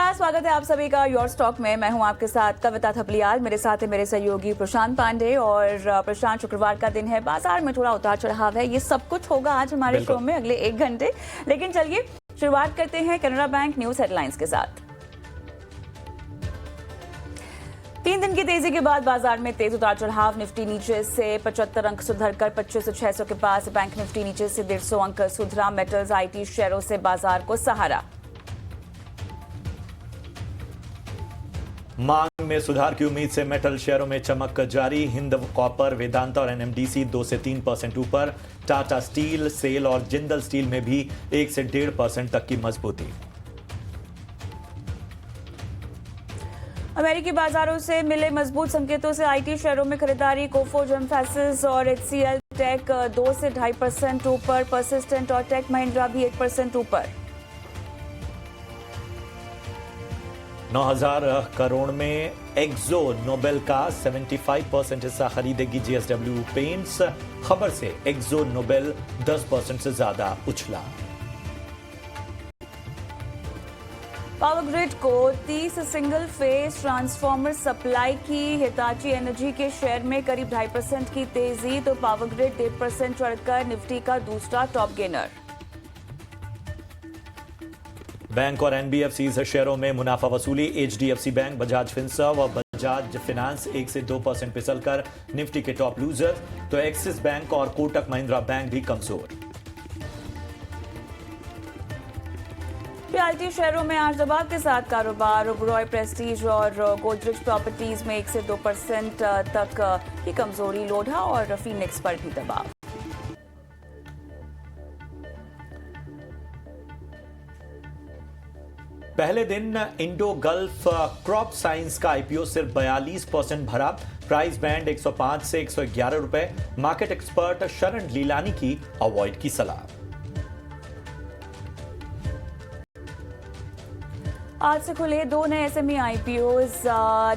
नमस्कार, स्वागत है आप सभी का योर स्टॉक में। मैं हूं आपके साथ कविता थपलियाल, मेरे साथ है मेरे सहयोगी प्रशांत पांडे। और प्रशांत, शुक्रवार का दिन है, बाजार में थोड़ा उतार चढ़ाव है, ये सब कुछ होगा आज हमारे शो में अगले 1 घंटे। लेकिन चलिए शुरुआत करते हैं कैनरा बैंक न्यूज हेडलाइंस के साथ। 3 दिन की तेजी के बाद बाजार में तेज उतार चढ़ाव। निफ्टी नीचे से 75 अंक सुधरकर 25,600 के पास। बैंक निफ्टी नीचे से 150 अंक सुधरा। मेटल्स आईटी शेयरों से बाजार को सहारा। मांग में सुधार की उम्मीद से मेटल शेयरों में चमक जारी। हिंद कॉपर, वेदांता और एनएमडीसी 2 से 3% ऊपर। टाटा स्टील, सेल और जिंदल स्टील में भी 1 से 1.5% तक की मजबूती। अमेरिकी बाजारों से मिले मजबूत संकेतों से आईटी शेयरों में खरीदारी। कोफोर्ज, एम्फैसिस और एचसीएल टेक 2 से 2.5% ऊपर। परसिस्टेंट और टेक महिंद्रा भी 1% ऊपर। 9,000 करोड़ में एक्सो नोबेल का 75% हिस्सा खरीदेगी जेएसडब्ल्यू पेंट्स। खबर से एक्सो नोबेल 10% से ज्यादा उछला। पावर ग्रिड को 30 सिंगल फेज ट्रांसफार्मर सप्लाई की। हिताची एनर्जी के शेयर में करीब 2.5% की तेजी, तो पावर ग्रिड 1.5% चढ़कर निफ्टी का दूसरा टॉप गेनर। बैंक और एनबीएफसी शेयरों में मुनाफा वसूली। एचडीएफसी बैंक, बजाज फिनसर्व और बजाज फाइनेंस 1 से 2% फिसलकर निफ्टी के टॉप लूजर, तो एक्सिस बैंक और कोटक महिंद्रा बैंक भी कमजोर। रियल्टी शेयरों में आज दबाव के साथ कारोबार। ओबरॉय प्रेस्टीज और गोदरेज प्रॉपर्टीज में 1 से 2% तक की कमजोरी। लोढ़ा और फीनिक्स पर भी दबाव। पहले दिन इंडो गल्फ क्रॉप साइंस का आईपीओ सिर्फ 42% भरा। प्राइस बैंड 105 से 111 रुपए। मार्केट एक्सपर्ट शरण लीलानी की अवॉइड की सलाह। आज से खुले 2 नए एसएमई आईपीओज।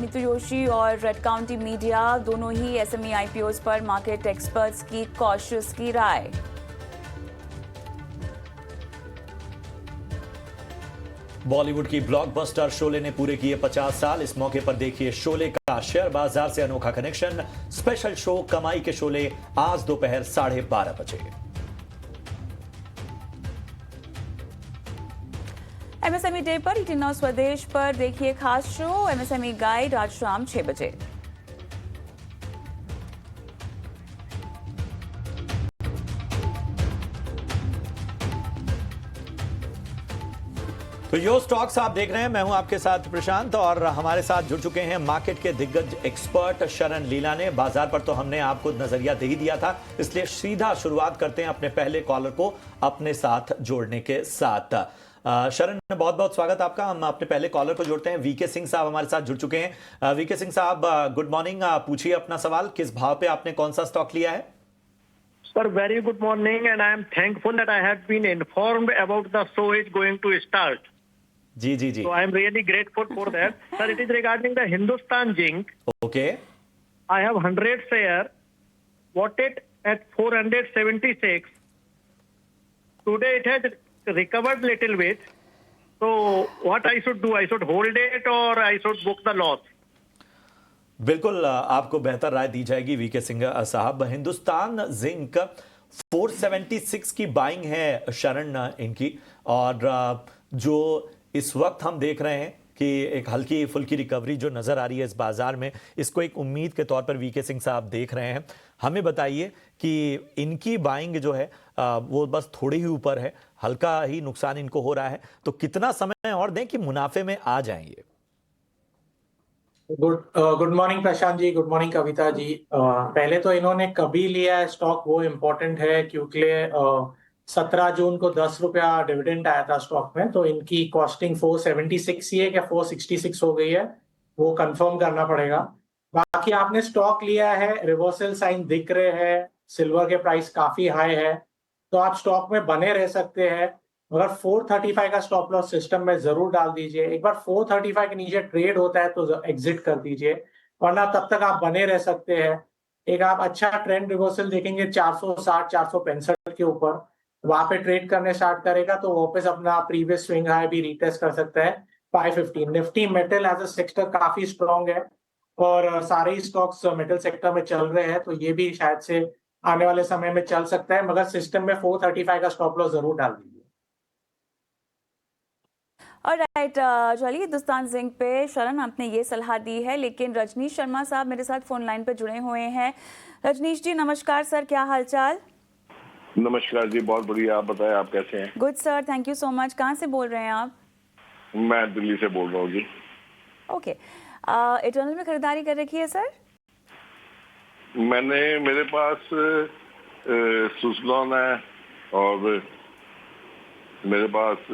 नीतू जोशी और रेड काउंटी मीडिया, दोनों ही एसएमई आईपीओज पर मार्केट एक्सपर्ट्स की कॉशियस की राय। बॉलीवुड की ब्लॉकबस्टर शोले ने पूरे किए 50 साल। इस मौके पर देखिए शोले का शेयर बाजार से अनोखा कनेक्शन। स्पेशल शो कमाई के शोले आज दोपहर 12:30 बजे। एमएसएमई डे पर ईटी नाउ स्वदेश पर देखिए खास शो एमएसएमई गाइड आज शाम 6 बजे। तो यो स्टॉक्स आप देख रहे हैं, मैं हूं आपके साथ प्रशांत और हमारे साथ जुड़ चुके हैं मार्केट के दिग्गज एक्सपर्ट शरण लीला ने। बाजार पर तो हमने आपको नजरिया दे ही दिया था, इसलिए सीधा शुरुआत करते हैं अपने पहले कॉलर को अपने साथ जोड़ने के साथ। शरण, बहुत बहुत स्वागत आपका। हम अपने पहले कॉलर को जोड़ते हैं। वीके सिंह साहब हमारे साथ जुड़ चुके हैं। वीके सिंह साहब, गुड मॉर्निंग। पूछिए अपना सवाल। किस भाव पे आपने कौन सा स्टॉक लिया है? Sir, very good morning, and I am thankful that I have been informed about the show is going to start. जी जी जी। So I am really grateful for that. Sir, it is regarding the Hindustan Zinc. Okay. I have 100 share, bought it at 476. Today it has recovered little bit. So what I should do? I should hold it or I should book the loss? बिल्कुल आपको बेहतर राय दी जाएगी VK Singh साहब। Hindustan zinc 476 की buying है शरण इनकी, और जो इस वक्त हम देख रहे हैं कि एक हल्की फुल्की रिकवरी जो नजर आ रही है इस बाजार में, इसको एक उम्मीद के तौर पर वीके सिंह साहब देख रहे हैं। हमें बताइए कि इनकी बाइंग जो है वो बस थोड़ी ही ऊपर है, हल्का ही नुकसान इनको हो रहा है, तो कितना समय और दें कि मुनाफे में आ जाएंगे? Good morning Prashant ji, good morning Kavita ji. पहले तो इन्होंने कभी लिया है स्टॉक वो इम्पोर्टेंट है, क्योंकि 17 जून को 10 रुपया डिविडेंड आया था स्टॉक में, तो इनकी कॉस्टिंग 476 ही है क्या 466 हो गई है, वो कंफर्म करना पड़ेगा। बाकी आपने स्टॉक लिया है, रिवर्सल साइन दिख रहे हैं, सिल्वर के प्राइस काफी हाई है, तो आप स्टॉक में बने रह सकते हैं। अगर 435 का स्टॉप लॉस सिस्टम में जरूर डाल दीजिए। एक बार 435 के नीचे ट्रेड होता है तो एग्जिट कर दीजिए, वरना तब तक आप बने रह सकते हैं। एक आप अच्छा ट्रेंड रिवर्सल देखेंगे 460 465 के ऊपर, वहां पे ट्रेड करने स्टार्ट करेगा तो वापस अपना प्रीवियस स्विंग हाई भी रिटेस्ट कर सकता है। 515 Nifty metal as a sector काफी स्ट्रांग है और सारे ही स्टॉक्स मेटल सेक्टर में चल रहे हैं, तो ये भी शायद से आने वाले समय में चल सकता है, मगर सिस्टम में 435 का स्टॉप लॉस जरूर डाल दीजिए। ऑलराइट, चलिए हिंदुस्तान जिंक पे शरण आपने ये सलाह दी है, लेकिन रजनीश शर्मा साहब मेरे साथ फोन लाइन पे जुड़े हुए हैं। रजनीश जी नमस्कार सर, क्या हालचाल? नमस्कार जी, बहुत बढ़िया। आप बताएं, आप कैसे हैं? Good sir, thank you so much. कहाँ से बोल रहे हैं आप? मैं दिल्ली से बोल रहा हूँ जी। ओके, इटर्नल में खरीदारी कर रखी है सर? मेरे पास सुजलॉन है और मेरे पास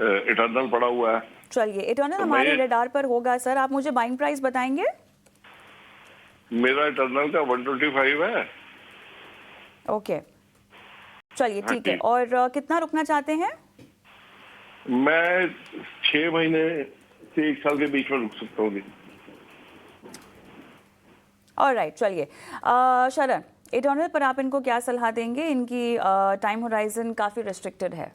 इटर्नल पड़ा हुआ है। चलिए, इटर्नल तो हमारे रडार पर होगा सर। आप मुझे बाइंग प्राइस बताएंगे? मेरा इटर्नल का 125 है। ओके, चलिए हाँ ठीक है। जी। और कितना रुकना चाहते हैं? मैं 6 महीने से 1 साल के बीच में रुक सकता हूँ जी। ऑलराइट, चलिए शरण, इटर्नल पर आप इनको क्या सलाह देंगे? इनकी टाइम होराइजन काफ़ी रिस्ट्रिक्टेड है।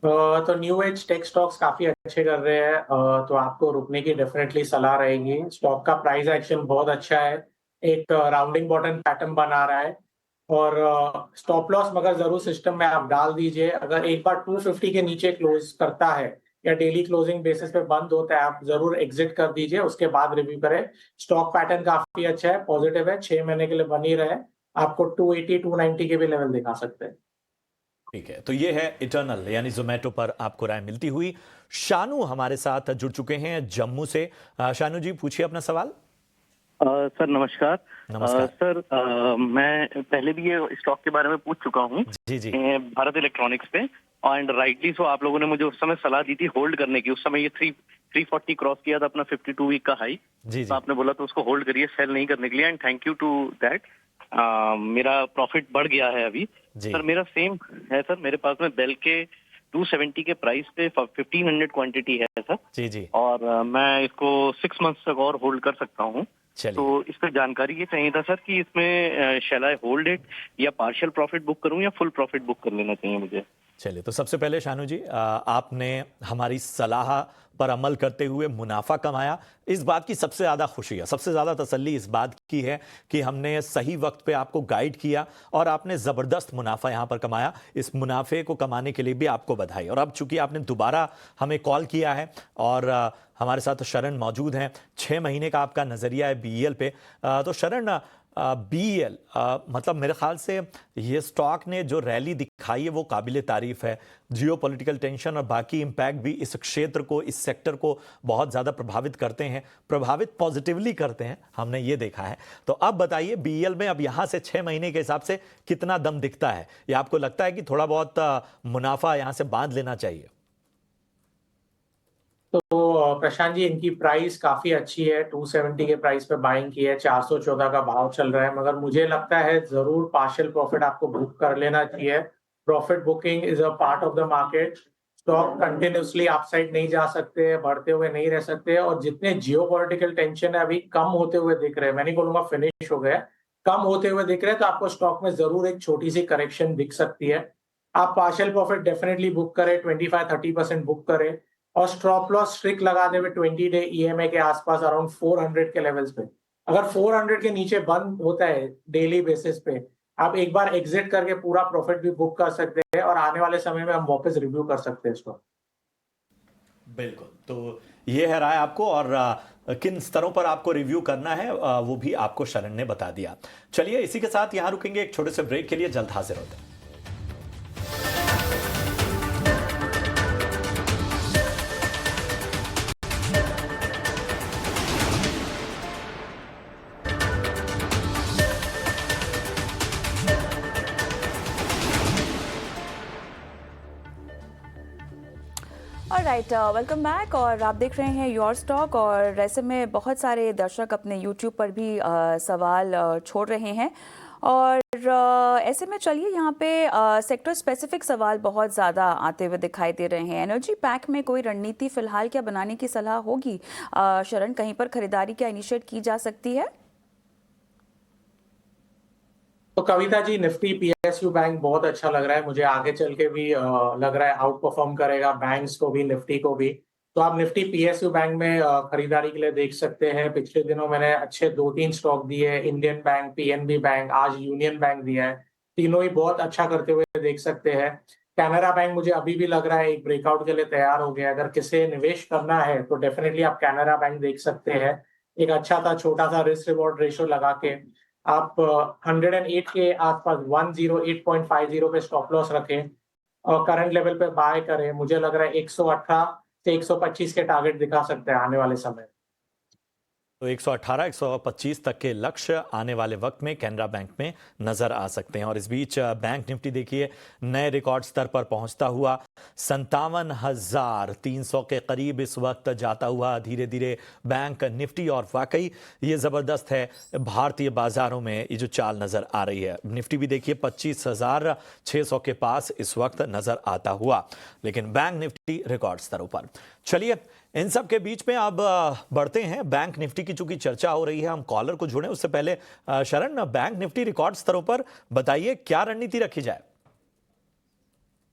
तो न्यू एज टेक स्टॉक्स काफी अच्छे कर रहे हैं, तो आपको रुकने की डेफिनेटली सलाह रहेगी। स्टॉक का प्राइस एक्शन बहुत अच्छा है, एक राउंडिंग बॉटम पैटर्न बना रहा है और स्टॉप लॉस मगर जरूर सिस्टम में आप डाल दीजिए। अगर एक बार 250 के नीचे क्लोज करता है या डेली क्लोजिंग बेसिस पे बंद होता है, आप जरूर एग्जिट कर दीजिए, उसके बाद रिव्यू करें। स्टॉक पैटर्न काफी अच्छा है, पॉजिटिव है, 6 महीने के लिए बनी रहे। आपको 280 290 के भी लेवल दिखा सकते हैं। ठीक है, तो ये है इटर्नल यानी जोमेटो पर आपको राय मिलती हुई। शानू हमारे साथ जुड़ चुके हैं जम्मू से। शानू जी पूछिए अपना सवाल। सर नमस्कार। नमस्कार। सर मैं पहले भी ये स्टॉक के बारे में पूछ चुका हूँ जी जी भारत इलेक्ट्रॉनिक्स पे, एंड राइटली सो आप लोगों ने मुझे उस समय सलाह दी थी होल्ड करने की। उस समय ये 340 क्रॉस किया था अपना 52 वीक का हाई। जी तो जी आपने बोला तो उसको होल्ड करिए, सेल नहीं करने के लिए, and thank you to that. मेरा प्रॉफिट बढ़ गया है अभी। जी। सर मेरा सेम है सर, मेरे पास में बेल के 270 के प्राइस पे 1500 क्वांटिटी है सर। जी जी और मैं इसको 6 मंथ्स तक और होल्ड कर सकता हूँ। चलिए। तो इस पर जानकारी ये चाहिए था सर कि इसमें शैल आई होल्ड इट या पार्शियल प्रॉफिट बुक करूं या फुल प्रॉफिट बुक कर लेना चाहिए मुझे? चलिए, तो सबसे पहले शानू जी, आपने हमारी सलाह पर अमल करते हुए मुनाफा कमाया। इस बात की सबसे ज़्यादा खुशी है, सबसे ज़्यादा तसल्ली इस बात की है कि हमने सही वक्त पे आपको गाइड किया और आपने ज़बरदस्त मुनाफा यहाँ पर कमाया। इस मुनाफे को कमाने के लिए भी आपको बधाई। और अब चूंकि आपने दोबारा हमें कॉल किया है और हमारे साथ शरण मौजूद हैं, 6 महीने का आपका नज़रिया है बीईएल पे। तो शरण, बीईएल मतलब मेरे ख्याल से ये स्टॉक ने जो रैली दिखाई है वो काबिल तारीफ है। जियोपॉलिटिकल टेंशन और बाकी इम्पैक्ट भी इस क्षेत्र को, इस सेक्टर को बहुत ज़्यादा प्रभावित करते हैं, प्रभावित पॉजिटिवली करते हैं, हमने ये देखा है। तो अब बताइए बीईएल में अब यहाँ से 6 महीने के हिसाब से कितना दम दिखता है, या आपको लगता है कि थोड़ा बहुत मुनाफा यहाँ से बांध लेना चाहिए? तो प्रशांत जी, इनकी प्राइस काफी अच्छी है, 270 के प्राइस पे बाइंग की है, 414 का भाव चल रहा है, मगर मुझे लगता है जरूर पार्शियल प्रॉफिट आपको बुक कर लेना चाहिए। Profit booking is a part of the market. Stock continuously upside नहीं जा सकते, बढ़ते हुए नहीं रह सकते, और जितने जियोपॉलिटिकल टेंशन है अभी कम होते हुए दिख रहे हैं, मैं नहीं बोलूंगा फिनिश हो गए, कम होते हुए दिख रहे हैं, तो आपको स्टॉक में जरूर एक छोटी सी करेक्शन दिख सकती है। आप पार्शियल प्रॉफिट डेफिनेटली बुक करें, 25-30% बुक करें, और स्टॉप लॉस स्ट्रिक्ट लगा देवे 20 डे ईएमए के आसपास अराउंड 400 के लेवल्स पे। अगर 400 के नीचे बंद होता है डेली बेसिस पे, आप एक बार एग्जिट करके पूरा प्रॉफिट भी बुक कर सकते हैं और आने वाले समय में हम वापस रिव्यू कर सकते हैं इसको। बिल्कुल, तो ये है राय आपको, और किन स्तरों पर आपको रिव्यू करना है वो भी आपको शरण ने बता दिया। चलिए इसी के साथ यहां रुकेंगे एक छोटे से ब्रेक के लिए, जल्द हाजिर होते हैं। Alright, welcome back. और आप देख रहे हैं योर स्टॉक, और ऐसे में बहुत सारे दर्शक अपने यूट्यूब पर भी सवाल छोड़ रहे हैं, और ऐसे में चलिए यहाँ पे सेक्टर स्पेसिफिक सवाल बहुत ज़्यादा आते हुए दिखाई दे रहे हैं। एनर्जी पैक में कोई रणनीति फिलहाल क्या बनाने की सलाह होगी? शरण, कहीं पर खरीदारी क्या इनिशिएट की जा सकती है? तो Kavita ji, Nifty PSU bank बहुत अच्छा लग रहा है मुझे, आगे चल के भी लग रहा है आउट परफॉर्म करेगा बैंक्स को भी, निफ्टी को भी। तो आप निफ्टी पीएसयू बैंक में खरीदारी के लिए देख सकते हैं। पिछले दिनों मैंने अच्छे 2-3 स्टॉक दिए, इंडियन बैंक, पीएनबी बैंक, आज यूनियन बैंक दिया है, तीनों ही बहुत अच्छा करते हुए देख सकते हैं। कैनरा बैंक मुझे अभी भी लग रहा है एक ब्रेकआउट के लिए तैयार हो गया। अगर किसे निवेश करना है तो डेफिनेटली आप कैनरा बैंक देख सकते हैं। एक अच्छा सा छोटा सा रिस्क रिवॉर्ड रेशियो लगा के आप 108 के आसपास 108.50 पे स्टॉप लॉस रखें और करंट लेवल पे बाय करें। मुझे लग रहा है 118 से 125 के टारगेट दिखा सकते हैं आने वाले समय। तो 118, 125 तक के लक्ष्य आने वाले वक्त में कैनरा बैंक में नजर आ सकते हैं। और इस बीच बैंक निफ्टी देखिए नए रिकॉर्ड स्तर पर पहुंचता हुआ 57,300 के करीब इस वक्त जाता हुआ धीरे धीरे बैंक निफ्टी। और वाकई ये जबरदस्त है, भारतीय बाजारों में ये जो चाल नजर आ रही है। निफ्टी भी देखिए 25,600 के पास इस वक्त नजर आता हुआ, लेकिन बैंक निफ्टी रिकॉर्ड स्तरों पर। चलिए इन सब के बीच में अब बढ़ते हैं। बैंक निफ्टी की चूंकि चर्चा हो रही है, हम कॉलर को जोड़ें उससे पहले शरण, बैंक निफ्टी रिकॉर्ड स्तरों पर बताइए क्या रणनीति रखी जाए।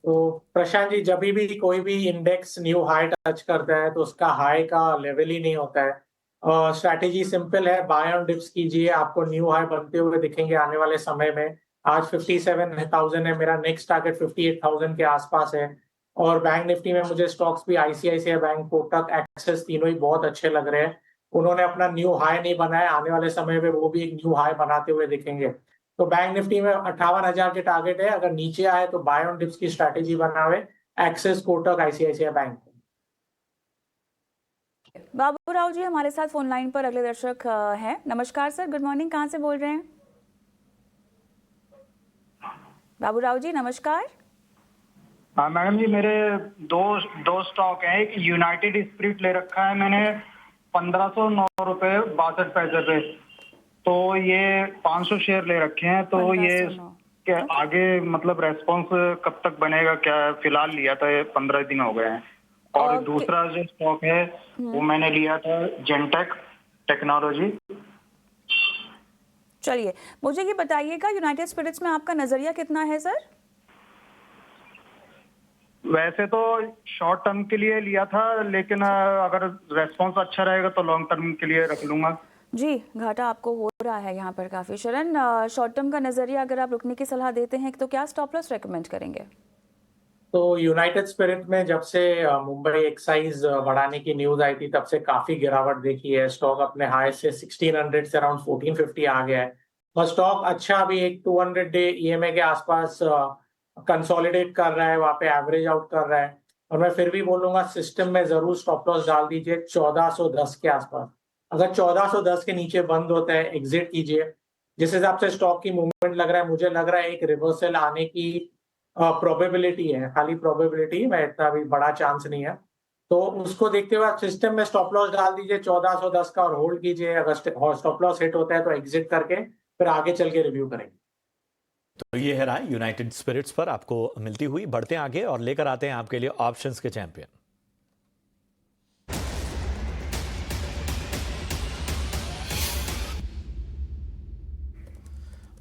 तो प्रशांत जी, जब भी कोई भी इंडेक्स न्यू हाई टच करता है तो उसका हाई का लेवल ही नहीं होता है। स्ट्रैटेजी सिंपल है, बाय ऑन डिप्स कीजिए, आपको न्यू हाई बनते हुए दिखेंगे आने वाले समय में। आज 57,000 है, मेरा नेक्स्ट टारगेट 58,000 के आसपास है। और बैंक निफ्टी में मुझे स्टॉक्स भी आईसीआईसीआई बैंक, कोटक, एक्सिस तीनों ही बहुत अच्छे लग रहे हैं। उन्होंने अपना न्यू हाई नहीं बनाया, आने वाले समय में वो भी एक न्यू हाई बनाते हुए दिखेंगे। तो बैंक निफ्टी में 58,000 के टारगेट है, अगर नीचे आए तो बाय ऑन डिप्स की स्ट्रैटेजी बनावे, axis, Kotak, ICICI bank. Babu Rao ji हमारे साथ फोन लाइन पर अगले दर्शक हैं। नमस्कार सर, गुड मॉर्निंग, कहाँ से बोल रहे हैं? बाबू राव जी नमस्कार। हाँ मैडम जी, मेरे दो स्टॉक हैं। एक यूनाइटेड स्पिरिट ले रखा है मैंने 1509 रुपए 62 पैसे पे, तो ये 500 शेयर ले रखे हैं। तो ये क्या आगे मतलब रेस्पॉन्स कब तक बनेगा? क्या फिलहाल लिया था, 15 दिन हो गए हैं। और दूसरा जो स्टॉक है वो मैंने लिया था जेनटेक टेक्नोलॉजी। चलिए मुझे ये बताइएगा, यूनाइटेड स्पिरिट्स में आपका नजरिया कितना है सर? वैसे तो शॉर्ट टर्म के लिए लिया था, लेकिन अगर रेस्पॉन्स अच्छा रहेगा तो लॉन्ग टर्म के लिए रख लूंगा। जी, घाटा आपको हो रहा है यहाँ पर काफी। शरण, शॉर्ट टर्म का नजरिया अगर आप रुकने की सलाह देते हैं तो क्या स्टॉप लॉस रेकमेंड करेंगे? तो यूनाइटेड स्पिरिट में जब से मुंबई एक्साइज बढ़ाने की न्यूज आई थी तब से काफी गिरावट देखी है। स्टॉक अपने हाई से 1600 से अराउंड 1450 आ गया है और स्टॉक अच्छा भी एक 200 डे ईएमए के आसपास कंसोलिडेट कर रहा है, वहां पे एवरेज आउट कर रहा है। और मैं फिर भी बोलूंगा सिस्टम में जरूर स्टॉप लॉस डाल दीजिए 1410 के आसपास। अगर 1410 के नीचे बंद होता है एग्जिट कीजिए। जिस हिसाब से स्टॉक की मूवमेंट लग रहा है, मुझे लग रहा है एक रिवर्सल आने की प्रोबेबिलिटी है, खाली प्रोबेबिलिटी में, इतना भी बड़ा चांस नहीं है। तो उसको देखते हुए सिस्टम में स्टॉप लॉस डाल दीजिए 1410 का और होल्ड कीजिए। अगर स्टॉप लॉस हिट होता है तो एग्जिट करके फिर आगे चल के रिव्यू करेंगे। तो ये है राय यूनाइटेड स्पिरिट्स पर आपको मिलती हुई। बढ़ते हैं आगे और लेकर आते हैं आपके लिए ऑप्शंस के चैंपियन।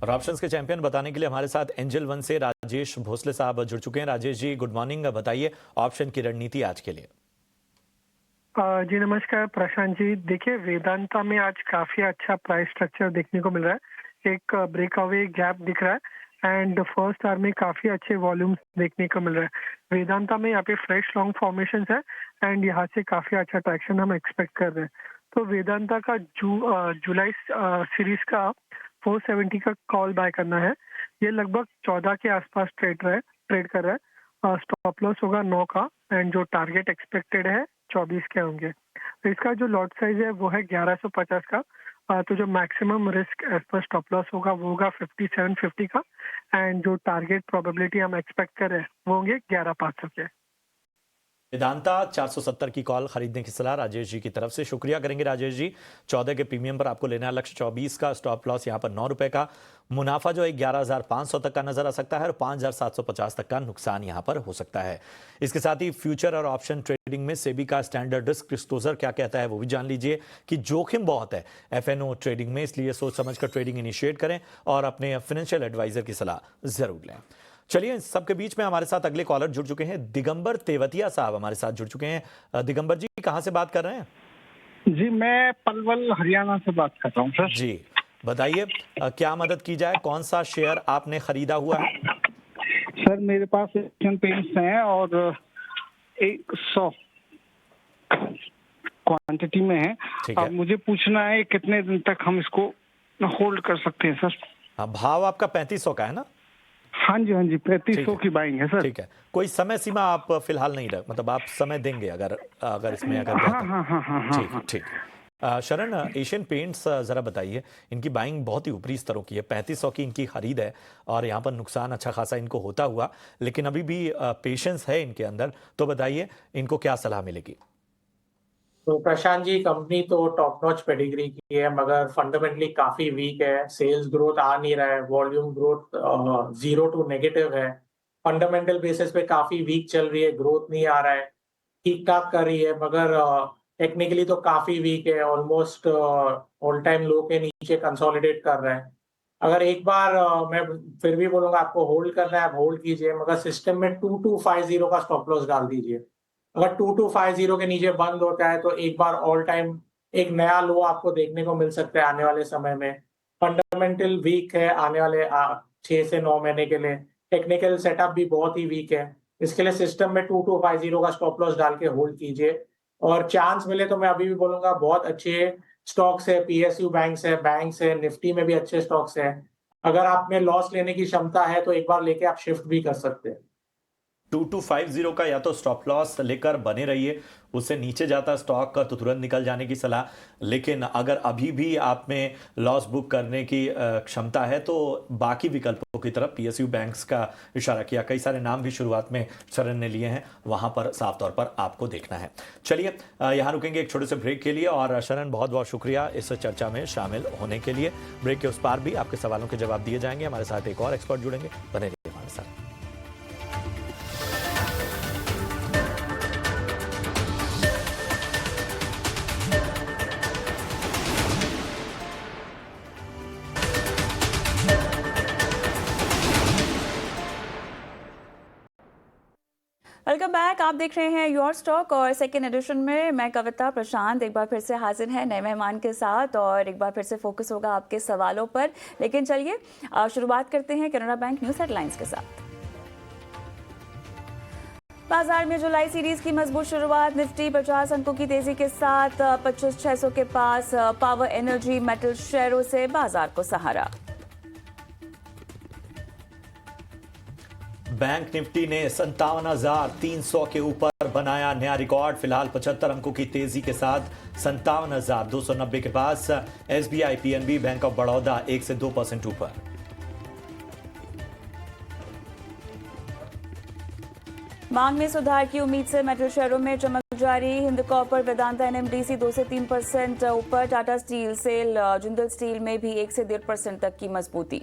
और ऑप्शंस के चैंपियन बताने के लिए हमारे साथ एंजल वन से राजेश भोसले साहब जुड़ चुके हैं। राजेश जी गुड मॉर्निंग, बताइए ऑप्शन की रणनीति आज के लिए। जी नमस्कार प्रशांत जी। देखिए वेदांता में आज काफी अच्छा प्राइस स्ट्रक्चर देखने को मिल रहा है। एक ब्रेकअवे गैप दिख रहा है एंड फर्स्ट आवर में काफी अच्छे वॉल्यूम्स देखने को मिल रहा है। वेदांता में यहाँ पे फ्रेश लॉन्ग फॉर्मेशन है एंड यहाँ से काफी अच्छा ट्रैक्शन हम एक्सपेक्ट कर रहे हैं। तो वेदांता का जुलाई सीरीज का 470 का कॉल बाय करना है। ये लगभग 14 के आसपास ट्रेड कर रहा है। स्टॉप लॉस होगा 9 का एंड जो टारगेट एक्सपेक्टेड है 24 के होंगे। तो इसका जो लॉट साइज है वो है 1150 का। तो जो मैक्सिमम रिस्क एज पर स्टॉप लॉस होगा वो होगा 5750 का एंड जो टारगेट प्रोबेबिलिटी हम एक्सपेक्ट कर रहे हैं वो होंगे 11,500 के। वेदांता 470 की कॉल खरीदने की सलाह राजेश जी की तरफ से, शुक्रिया करेंगे राजेश जी। 14 के प्रीमियम पर आपको लेना है लक्ष्य 24 का, स्टॉप लॉस यहाँ पर 9 रुपए का। मुनाफा जो है 11,500 तक का नजर आ सकता है और 5,750 तक का नुकसान यहाँ पर हो सकता है। इसके साथ ही फ्यूचर और ऑप्शन ट्रेडिंग में सेबी का स्टैंडर्ड रिस्क डिस्क्लोजर क्या कहता है वो भी जान लीजिए कि जोखिम बहुत है एफएनओ ट्रेडिंग में, इसलिए सोच समझकर ट्रेडिंग इनिशिएट करें और अपने फाइनेंशियल एडवाइजर की सलाह जरूर लें। चलिए इस सबके बीच में हमारे साथ अगले कॉलर जुड़ चुके हैं। दिगंबर तेवतिया साहब हमारे साथ जुड़ चुके हैं। दिगंबर जी कहाँ से बात कर रहे हैं? जी मैं पलवल हरियाणा से बात कर रहा हूँ सर। जी बताइए क्या मदद की जाए, कौन सा शेयर आपने खरीदा हुआ है? सर मेरे पास एशियन पेंट्स हैं और 100 क्वांटिटी में है। ठीक है। अब मुझे पूछना है कितने दिन तक हम इसको होल्ड कर सकते हैं सर? हाँ, भाव आपका 3500 का है ना? हाँ जी 3500 की बाइंग है सर। ठीक है, कोई समय सीमा आप फिलहाल नहीं रख, मतलब आप समय देंगे अगर इसमें अगर हाँ। ठीक ठीक। शरण, एशियन पेंट्स जरा बताइए, इनकी बाइंग बहुत ही ऊपरी स्तरों की है, 3500 की इनकी खरीद है और यहाँ पर नुकसान अच्छा खासा इनको होता हुआ, लेकिन अभी भी पेशेंस है इनके अंदर, तो बताइए इनको क्या सलाह मिलेगी? तो प्रशांत जी, कंपनी तो टॉप नॉच पेडिग्री की है मगर फंडामेंटली काफी वीक है। सेल्स ग्रोथ आ नहीं रहा है, वॉल्यूम ग्रोथ 0 to नेगेटिव है। फंडामेंटल बेसिस पे काफी वीक चल रही है, ग्रोथ नहीं आ रहा है, ठीक ठाक कर रही है मगर टेक्निकली तो काफी वीक है, ऑलमोस्ट ऑल टाइम लो के नीचे कंसोलिडेट कर रहा है। अगर एक बार मैं फिर भी बोलूंगा आपको होल्ड करना है, आप होल्ड कीजिए, मगर सिस्टम में 2250 का स्टॉप लॉस डाल दीजिए। अगर 2250 के नीचे बंद होता है तो एक बार ऑल टाइम एक नया लो आपको देखने को मिल सकता है आने वाले समय में। फंडामेंटल वीक है आने वाले 6 से 9 महीने के लिए। टेक्निकल सेटअप भी बहुत ही वीक है, इसके लिए सिस्टम में 2250 का स्टॉप लॉस डाल के होल्ड कीजिए। और चांस मिले तो मैं अभी भी बोलूंगा बहुत अच्छे स्टॉक्स है, पीएसयू बैंक्स है, निफ्टी में भी अच्छे स्टॉक्स है। अगर आप में लॉस लेने की क्षमता है तो एक बार लेके आप शिफ्ट भी कर सकते हैं। 2250 का या तो स्टॉप लॉस लेकर बने रहिए, उससे नीचे जाता स्टॉक का तो तुरंत निकल जाने की सलाह। लेकिन अगर अभी भी आप में लॉस बुक करने की क्षमता है तो बाकी विकल्पों की तरफ पीएसयू बैंक्स का इशारा किया, कई सारे नाम भी शुरुआत में शरण ने लिए हैं, वहां पर साफ तौर पर आपको देखना है। चलिए यहाँ रुकेंगे एक छोटे से ब्रेक के लिए, और शरण बहुत बहुत शुक्रिया इस चर्चा में शामिल होने के लिए। ब्रेक के उस पार भी आपके सवालों के जवाब दिए जाएंगे, हमारे साथ एक और एक्सपर्ट जुड़ेंगे, बने रहिए हमारे साथ। वेलकम बैक, आप देख रहे हैं योर स्टॉक और सेकेंड एडिशन में मैं कविता प्रशांत एक बार फिर से हाजिर है नए मेहमान के साथ, और एक बार फिर से फोकस होगा आपके सवालों पर। लेकिन चलिए शुरुआत करते हैं कैनरा बैंक न्यूज़ हेडलाइंस के साथ। बाजार में जुलाई सीरीज की मजबूत शुरुआत, निफ्टी 50 अंकों की तेजी के साथ 25,600 के पास। पावर एनर्जी मेटल शेयरों से बाजार को सहारा। बैंक निफ्टी ने 57,300 के ऊपर बनाया नया रिकॉर्ड, फिलहाल 75 अंकों की तेजी के साथ 57,290 के पास। SBI, PNB, bank of Baroda 1 से 2% ऊपर। मांग में सुधार की उम्मीद से मेटल शेयरों में चमक जारी। हिंद कॉपर, वेदांता, एनएमडीसी 2 से 3% ऊपर। Tata steel, SAIL, Jindal steel में भी 1 से 1.5% तक की मजबूती।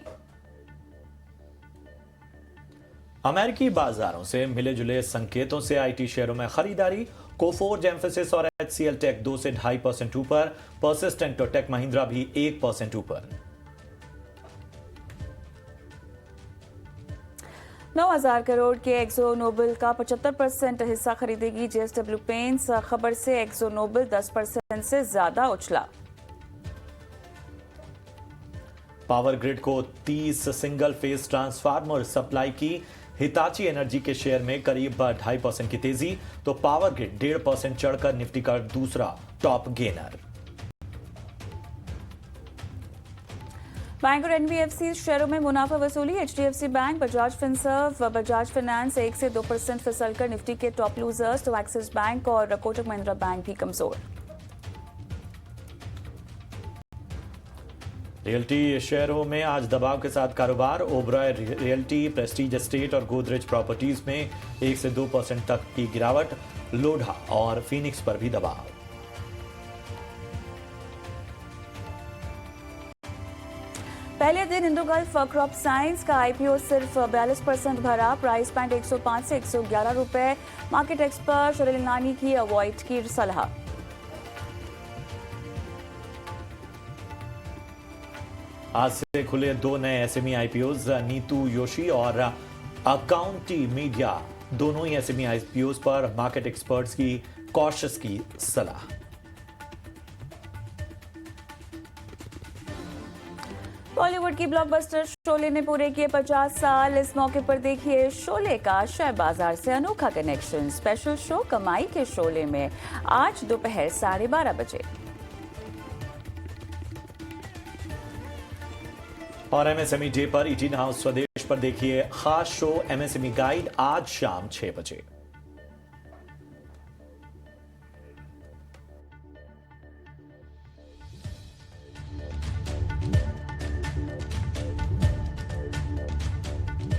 अमेरिकी बाजारों से मिले जुले संकेतों से आईटी शेयरों में खरीदारी। कोफोर्ज, एम्फेसिस और एचसीएल टेक 2 से 2.5% ऊपर। परसिस्टेंट और टेक महिंद्रा भी 1% ऊपर। 9,000 करोड़ के एक्सो नोबेल का 75% हिस्सा खरीदेगी जेएसडब्ल्यू पेंट्स। खबर से एक्सो नोबेल 10% से ज्यादा उछला। पावर ग्रिड को 30 सिंगल फेज ट्रांसफार्मर सप्लाई की। हिताची एनर्जी के शेयर में करीब 2.5% की तेजी, तो पावर ग्रिड 1.5% चढ़कर निफ्टी का दूसरा टॉप गेनर। बैंक और एनबीएफसी शेयरों में मुनाफा वसूली। HDFC bank, Bajaj Finserv, Bajaj finance 1 से 2% फिसलकर निफ्टी के टॉप लूजर्स, तो एक्सिस बैंक और कोटक महिंद्रा बैंक भी कमजोर। रियल्टी शेयरों में आज दबाव के साथ कारोबार। ओबरॉय रियल्टी, प्रेस्टीज एस्टेट और गोदरेज प्रॉपर्टीज में 1 से 2% तक की गिरावट। लोढ़ा और फीनिक्स पर भी दबाव। पहले दिन इंडो गल्फ क्रॉप साइंस का आईपीओ सिर्फ 42% भरा। प्राइस बैंड 105 से 111 रुपए। मार्केट एक्सपर्ट शरील नानी की अवॉइड की सलाह। आज से खुले 2 नए एसएमई आईपीओज, नीतू योशी और अकाउंटी मीडिया दोनों ही एसएमई आईपीओस पर मार्केट एक्सपर्ट्स की कॉशियस की सलाह। बॉलीवुड की ब्लॉकबस्टर शोले ने पूरे किए 50 साल। इस मौके पर देखिए शोले का शेयर बाजार से अनोखा कनेक्शन। स्पेशल शो कमाई के शोले में आज दोपहर 12:30 बजे। और एमएसएमई डे पर 18 हाउस स्वदेश पर देखिए खास शो एमएसएमई गाइड आज शाम 6 बजे।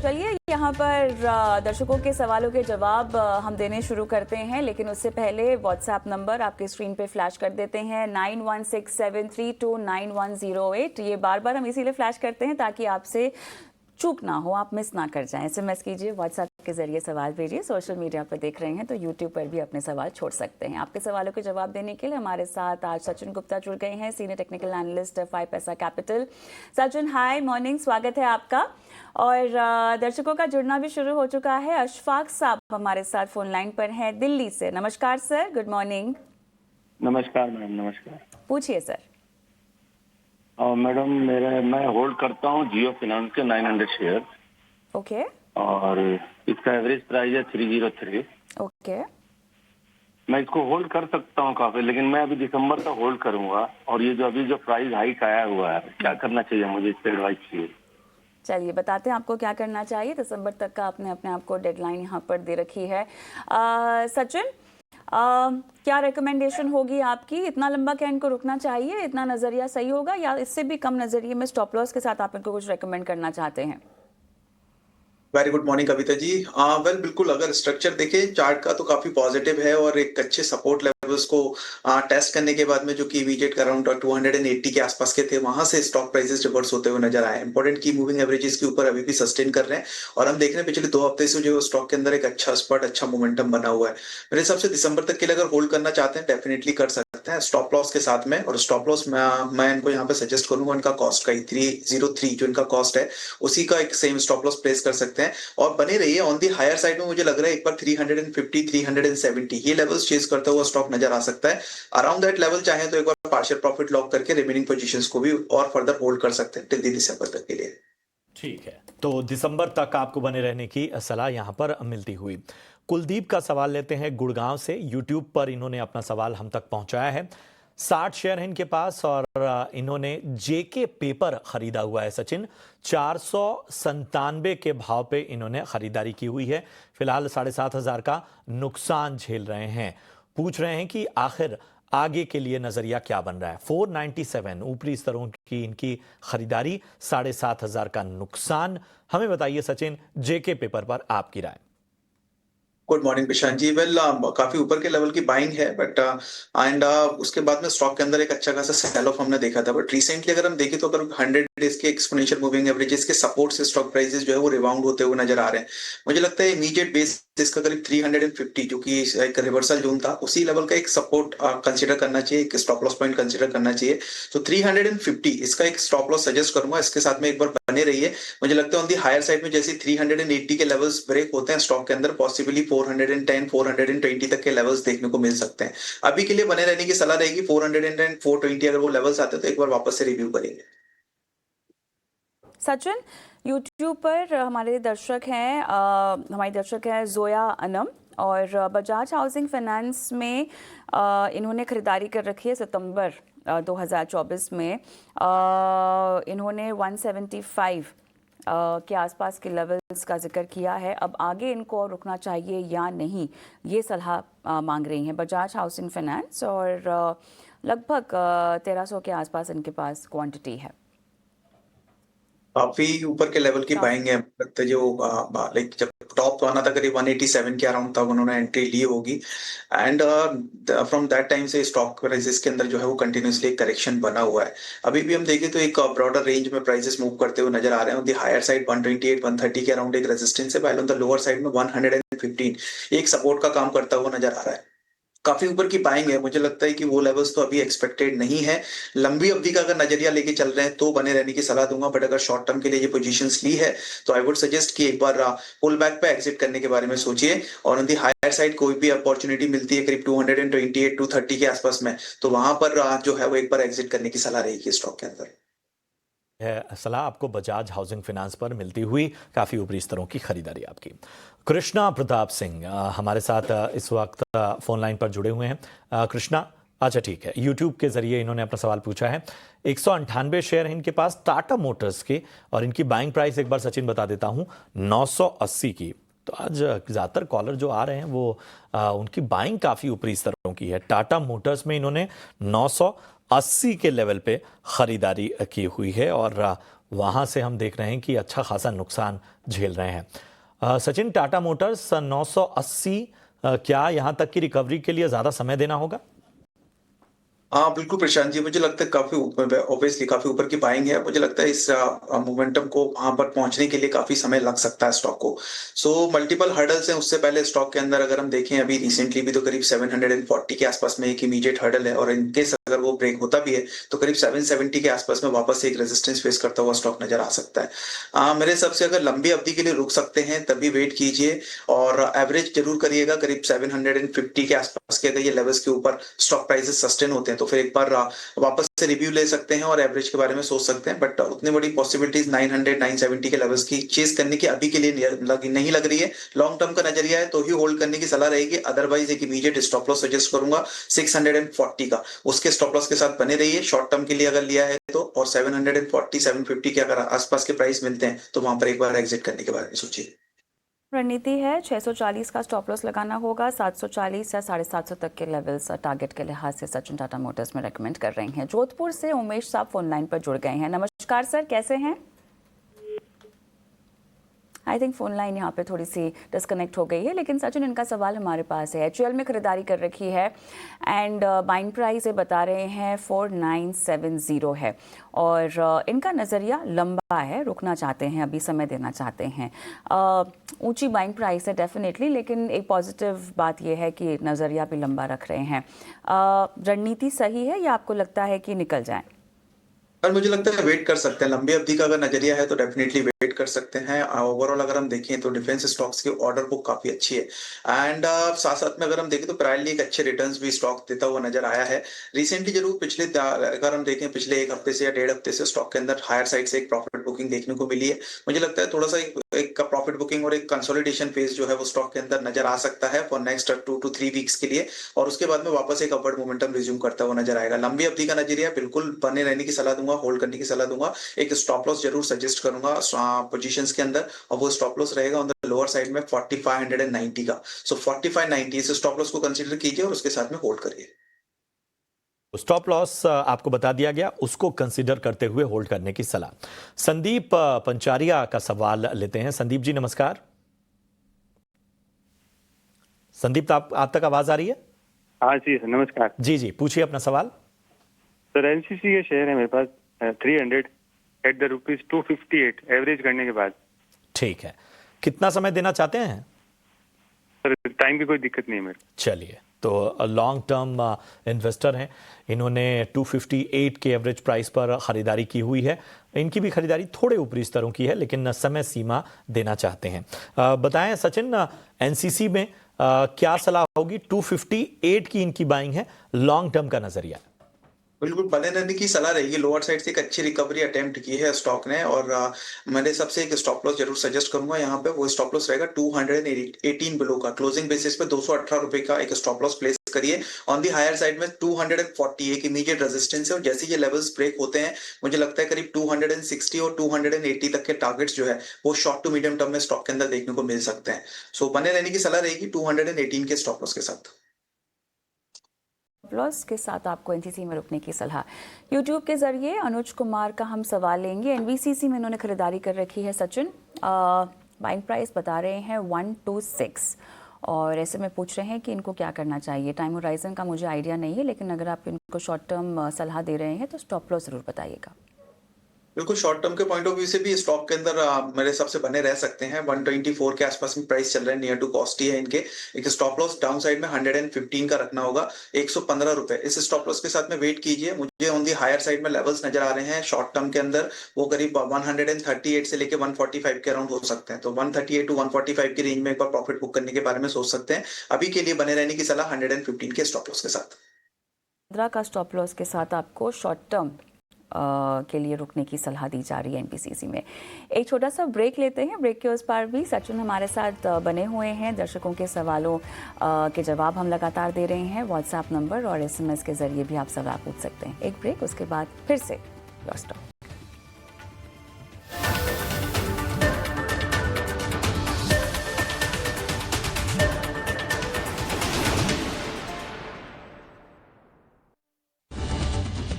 चलिए यहाँ पर दर्शकों के सवालों के जवाब हम देने शुरू करते हैं, लेकिन उससे पहले व्हाट्सएप नंबर आपके स्क्रीन पे फ्लैश कर देते हैं 9167329108। ये बार बार हम इसीलिए फ्लैश करते हैं ताकि आपसे चूक ना हो, आप मिस ना कर जाएं। एसएमएस कीजिए, व्हाट्सएप के जरिए सवाल भेजिए। सोशल मीडिया पर देख रहे हैं तो यूट्यूब पर भी अपने सवाल छोड़ सकते हैं। आपके सवालों के जवाब देने के लिए हमारे साथ आज सचिन गुप्ता जुड़ गए हैं, सीनियर टेक्निकल एनालिस्ट 5 पैसा कैपिटल। सचिन हाय मॉर्निंग, स्वागत है आपका। और दर्शकों का जुड़ना भी शुरू हो चुका है। अशफाक साहब हमारे साथ फोन लाइन पर हैं दिल्ली से। नमस्कार सर, गुड मॉर्निंग। नमस्कार मैडम, नमस्कार। पूछिए सर। मैडम मैं होल्ड करता हूँ जियो फाइनेंस के 900 शेयर। ओके। और इसका एवरेज प्राइस है 303। ओके। मैं इसको होल्ड कर सकता हूँ काफी, लेकिन मैं अभी दिसंबर तक होल्ड करूंगा। और ये जो प्राइस हाइक आया हुआ है, क्या करना चाहिए मुझे, इस पर एडवाइस चाहिए। चलिए बताते हैं आपको क्या करना चाहिए। दिसंबर तक का आपने अपने आप को डेडलाइन यहाँ पर दे रखी है। सचिन, क्या रिकमेंडेशन होगी आपकी? इतना लंबा क्या इनको रुकना चाहिए? इतना नजरिया सही होगा या इससे भी कम नजरिए में स्टॉप लॉस के साथ आप इनको कुछ रेकमेंड करना चाहते हैं? Very good morning Kavita ji. Well बिल्कुल, अगर स्ट्रक्चर देखें चार्ट का तो काफी पॉजिटिव है और एक अच्छे सपोर्ट लेवल्स को टेस्ट करने के बाद में जो कि इमीडिएट का अराउंड 280 के आसपास के थे, वहां से स्टॉक प्राइसेस रिवर्स होते हुए नजर आए। इंपॉर्टेंट की मूविंग एवरेजेस के ऊपर अभी भी सस्टेन कर रहे हैं और हम देख रहे हैं पिछले 2 हफ्ते से जो स्टॉक के अंदर एक अच्छा स्पॉट, अच्छा मोमेंटम बना हुआ है। मेरे हिसाब से दिसंबर तक के लिए अगर होल्ड करना चाहते हैं डेफिनेटली कर सकते हैं स्टॉप लॉस के साथ में। और स्टॉप लॉस मैं इनको यहाँ पे सजेस्ट करूंगा, इनका कॉस्ट का 303 जो इनका कॉस्ट है उसी का एक सेम स्टॉप लॉस प्लेस कर सकते हैं और बने रहिए ऑन दी हायर साइड में। मुझे लग रहा है एक बार 350 370 ये लेवल्स चेज करता हुआ स्टॉक नजर आ सकता है। अराउंड दैट लेवल चाहे तो एक बार पार्शियल प्रॉफिट लॉक करके रिमेनिंग पोजीशंस को भी और फर्दर होल्ड कर सकते हैं टिल दिसंबर तक के लिए। ठीक है, तो दिसंबर तक आपको बने रहने की सलाह यहां पर मिलती हुई। कुलदीप का सवाल लेते हैं गुड़गांव से। यूट्यूब पर इन्होंने अपना सवाल हम तक पहुंचाया है। 60 शेयर हैं इनके पास और इन्होंने जेके पेपर खरीदा हुआ है सचिन। 497 के भाव पे इन्होंने खरीदारी की हुई है। फिलहाल 7,500 का नुकसान झेल रहे हैं। पूछ रहे हैं कि आखिर आगे के लिए नजरिया क्या बन रहा है। 497 ऊपरी स्तरों की इनकी खरीदारी, 7,500 का नुकसान। हमें बताइए सचिन, जेके पेपर पर आपकी राय। Good morning Prashant ji. Well काफी ऊपर के लेवल की बाइंग है बट उसके बाद में स्टॉक के अंदर एक अच्छा खासा सेल ऑफ हमने देखा था। बट रिसेंटली अगर हम देखें तो अगर 100 डेज के एक्सपोनेंशियल मूविंग एवरेजेस के सपोर्ट से स्टॉक प्राइसेस जो है वो रिबाउंड होते हुए नजर आ रहे हैं। मुझे लगता है इमीडिएट बेस इसका करीब 350 जो कि एक रिवर्सल जोन था, उसी लेवल का एक सपोर्ट कंसीडर करना चाहिए, एक स्टॉप लॉस पॉइंट कंसीडर करना चाहिए। तो 350 इसका एक स्टॉप लॉस सजेस्ट करूंगा। इसके साथ में एक बार बने रहिए। मुझे लगता है ऑन दी हायर साइड में जैसे 380 के लेवल्स ब्रेक होते हैं स्टॉक के अंदर, पॉसिबली 410 420 तक के लेवल्स देखने को मिल सकते हैं। अभी के लिए बने रहने की सलाह रहेगी। 410 420 अगर वो लेवल्स आते हैं तो एक बार वापस से रिव्यू करेंगे। सचिन, यूट्यूब पर हमारे दर्शक हैं, हमारी दर्शक है जोया अनम और बजाज हाउसिंग फाइनेंस में इन्होंने खरीदारी कर रखी है सितंबर 2024 में। इन्होंने 175 के आसपास के लेवल्स का जिक्र किया है। अब आगे इनको और रुकना चाहिए या नहीं, ये सलाह मांग रही हैं बजाज हाउसिंग फाइनेंस और लगभग 1300 के आसपास इनके पास क्वांटिटी है। काफी ऊपर के लेवल की बाइंग है। लगता है जो लाइक जब टॉप आना था करीब 187 के अराउंड तक उन्होंने एंट्री ली होगी एंड फ्रॉम दैट टाइम से स्टॉक प्राइसेस के अंदर जो है वो कंटिन्यूसली एक करेक्शन बना हुआ है। अभी भी हम देखें तो एक ब्रॉडर रेंज में प्राइसेस मूव करते हुए नजर आ रहे हैं। ऑन द हायर साइड 128 130 के अराउंड एक रेजिस्टेंस है, while on the lower side में 115 एक सपोर्ट का काम करता हुआ नजर आ रहा है। काफी ऊपर की बाइंग है, मुझे लगता है कि वो लेवल्स तो अभी एक्सपेक्टेड नहीं है। लंबी अवधि का अगर नजरिया लेके चल रहे हैं तो बने रहने की सलाह दूंगा, बट अगर शॉर्ट टर्म के लिए ये पोजीशंस ली है तो आई वुड सजेस्ट कि एक बार पुल बैक पे एग्जिट करने के बारे में सोचिए। और ऑन दी हायर साइड कोई भी अपॉर्चुनिटी मिलती है करीब 228 230 के आसपास में, तो वहां पर जो है वो एक बार एग्जिट करने की सलाह रहेगी स्टॉक के अंदर। है सलाह आपको बजाज हाउसिंग फाइनेंस पर मिलती हुई काफ़ी ऊपरी स्तरों की खरीदारी आपकी। कृष्णा प्रताप सिंह हमारे साथ इस वक्त फोन लाइन पर जुड़े हुए हैं। कृष्णा, अच्छा ठीक है, यूट्यूब के जरिए इन्होंने अपना सवाल पूछा है। 198 शेयर हैं इनके पास टाटा मोटर्स के, और इनकी बाइंग प्राइस एक बार सचिन बता देता हूं 980 की। तो आज ज़्यादातर कॉलर जो आ रहे हैं वो उनकी बाइंग काफ़ी ऊपरी स्तरों की है। टाटा मोटर्स में इन्होंने 980 के लेवल पे खरीदारी की हुई है, और वहाँ से हम देख रहे हैं कि अच्छा खासा नुकसान झेल रहे हैं। सचिन, टाटा मोटर्स 980, क्या यहाँ तक की रिकवरी के लिए ज़्यादा समय देना होगा? हाँ बिल्कुल प्रशांत जी, मुझे लगता है काफी ऑब्वियसली काफी ऊपर की बाइंग है। मुझे लगता है इस मोमेंटम को वहां पर पहुंचने के लिए काफी समय लग सकता है स्टॉक को। सो मल्टीपल हर्डल्स हैं उससे पहले स्टॉक के अंदर। अगर हम देखें अभी रिसेंटली भी तो करीब 740 के आसपास में एक इमीडिएट हर्डल है, और इनकेस अगर वो ब्रेक होता भी है तो करीब 770 के आसपास में वापस एक रेजिस्टेंस फेस करता हुआ स्टॉक नजर आ सकता है। मेरे हिसाब से अगर लंबी अवधि के लिए रुक सकते हैं तभी वेट कीजिए, और एवरेज जरूर करिएगा करीब 750 के आसपास के। अगर ये लेवल्स के ऊपर स्टॉक प्राइसेस सस्टेन होते हैं तो फिर एक बार वापस से रिव्यू ले सकते हैं और एवरेज के बारे में सोच सकते हैं। बट उतनी बड़ी पॉसिबिलिटीज 900 970 के लेवल्स की चेस करने की अभी के लिए नहीं लग रही है। लॉन्ग टर्म का नजरिया है तो ही होल्ड करने की सलाह रहेगी। अदरवाइज एक इमीडिएट स्टॉप लॉस सजेस्ट करूंगा 640 का, उसके स्टॉप लॉस के साथ बने रहिए शॉर्ट टर्म के लिए अगर लिया है तो। और 740 750 के अगर आसपास के प्राइस मिलते हैं तो वहां पर एक बार एग्जिट करने के बारे में सोचिए। रणनीति है 640 का स्टॉप लॉस लगाना होगा, 740 या 750 तक के लेवल्स टारगेट के लिहाज से सचिन टाटा मोटर्स में रेकमेंड कर रहे हैं। जोधपुर से उमेश साहब फोन लाइन पर जुड़ गए हैं। नमस्कार सर, कैसे हैं? आई थिंक फोन लाइन यहाँ पे थोड़ी सी डिस्कनेक्ट हो गई है, लेकिन सचिन इनका सवाल हमारे पास है। HUL में खरीदारी कर रखी है एंड बाइंग प्राइस ये बता रहे हैं 4970 है, और इनका नज़रिया लंबा है, रुकना चाहते हैं, अभी समय देना चाहते हैं। ऊंची बाइंग प्राइस है डेफिनेटली, लेकिन एक पॉजिटिव बात यह है कि नज़रिया भी लंबा रख रहे हैं। रणनीति सही है या आपको लगता है कि निकल जाए? पर मुझे लगता है वेट कर सकते हैं। लंबी अवधि का अगर नजरिया है तो डेफिनेटली वेट कर सकते हैं। ओवरऑल अगर हम देखें तो डिफेंस स्टॉक्स की ऑर्डर बुक काफी अच्छी है, एंड साथ साथ में अगर हम देखें तो प्रायरली एक अच्छे रिटर्न्स भी स्टॉक देता हुआ नजर आया है रिसेंटली। जरूर पिछले अगर हम देखें पिछले एक हफ्ते से या 1.5 हफ्ते से स्टॉक के अंदर हायर साइड से एक प्रॉफिट बुकिंग देखने को मिली है। मुझे लगता है थोड़ा सा एक प्रॉफिट बुकिंग और एक कंसोलिडेशन फेज जो है वो स्टॉक के अंदर नजर आ सकता है फॉर नेक्स्ट 2 to 3 वीक्स के लिए, और उसके बाद में वापस एक अपवर्ड मोमेंटम रिज्यूम करता हुआ नजर आएगा। लंबी अवधि का नजरिया बिल्कुल बने रहने की सलाह दूंगा, होल्ड करने की सलाह दूंगा। एक स्टॉप लॉस जरूर सजेस्ट करूंगा पोजीशंस के अंदर, और वो स्टॉप लॉस रहेगा ऑन द लोअर साइड में 4590 का। सो 4590 इस स्टॉप लॉस को कंसीडर कीजिए और उसके साथ में होल्ड करिए। स्टॉप लॉस आपको बता दिया गया, उसको कंसीडर करते हुए होल्ड करने की सलाह। संदीप पंचारिया का सवाल लेते हैं। संदीप जी नमस्कार। संदीप, आप तक आवाज आ रही है? हाँ जी नमस्कार। जी जी, पूछिए अपना सवाल। सर एनसीसी के शेयर है मेरे पास 300 एट द ₹258 एवरेज करने के बाद। ठीक है, कितना समय देना चाहते हैं? सर टाइम की कोई दिक्कत नहीं है मेरे। चलिए, तो लॉन्ग टर्म इन्वेस्टर हैं, इन्होंने 258 के एवरेज प्राइस पर खरीदारी की हुई है। इनकी भी खरीदारी थोड़े ऊपरी स्तरों की है, लेकिन समय सीमा देना चाहते हैं। बताएं सचिन, एनसीसी में क्या सलाह होगी? 258 की इनकी बाइंग है, लॉन्ग टर्म का नजरिया। बिल्कुल बने रहने की सलाह रहेगी। लोअर साइड से एक अच्छी रिकवरी अटेम्प्ट की है स्टॉक ने, और मेरे हिसाब से एक स्टॉप लॉस जरूर सजेस्ट करूंगा यहाँ पे। वो स्टॉप लॉस रहेगा 218 बिलो का। क्लोजिंग बेसिस पे 218 रुपए का एक स्टॉप लॉस प्लेस करिए। ऑन दी हायर साइड में 240 एक इमीडिएट रेजिस्टेंस है, और जैसे ये लेवल्स ब्रेक होते हैं मुझे लगता है करीब 260 और 280 तक के टारगेट्स जो है वो शॉर्ट टू मीडियम टर्म में स्टॉक के अंदर देखने को मिल सकते हैं। सो बने रहने की सलाह रहेगी 218 के स्टॉप लॉस के साथ। लॉस के साथ आपको एनसीसी में रुकने की सलाह। यूट्यूब के जरिए अनुज कुमार का हम सवाल लेंगे। एनवीसीसी में इन्होंने खरीदारी कर रखी है सचिन, बाइंग प्राइस बता रहे हैं 126, और ऐसे में पूछ रहे हैं कि इनको क्या करना चाहिए। टाइम होराइजन का मुझे आइडिया नहीं है, लेकिन अगर आप इनको शॉर्ट टर्म सलाह दे रहे हैं तो स्टॉप लॉस जरूर बताइएगा। बिल्कुल शॉर्ट टर्म के पॉइंट ऑफ व्यू से भी स्टॉक के अंदर मेरे हिसाब से बने रह सकते हैं। 124 के आसपास में प्राइस चल रहा है, नियर टू कॉस्ट ही है इनके। एक स्टॉप लॉस डाउन साइड में 115 का रखना होगा, 115 रुपए। इस स्टॉप लॉस के साथ में वेट कीजिए। मुझे ऑन दी हायर साइड में लेवल्स नजर आ रहे हैं शॉर्ट टर्म के अंदर, वो करीब 138 से लेके 145 के अराउंड हो सकते हैं। तो 138 टू 145 की रेंज में एक बार प्रॉफिट बुक करने के बारे में सोच सकते हैं। अभी के लिए बने रहने की सलाह 115 के स्टॉप लॉस के साथ। 15 का स्टॉप लॉस के साथ आपको शॉर्ट टर्म के लिए रुकने की सलाह दी जा रही है एनबीसीसी में। एक छोटा सा ब्रेक लेते हैं। ब्रेक के उस पार भी सचिन हमारे साथ बने हुए हैं। दर्शकों के सवालों के जवाब हम लगातार दे रहे हैं। व्हाट्सएप नंबर और एसएमएस के जरिए भी आप सवाल पूछ सकते हैं। एक ब्रेक, उसके बाद फिर से your stock.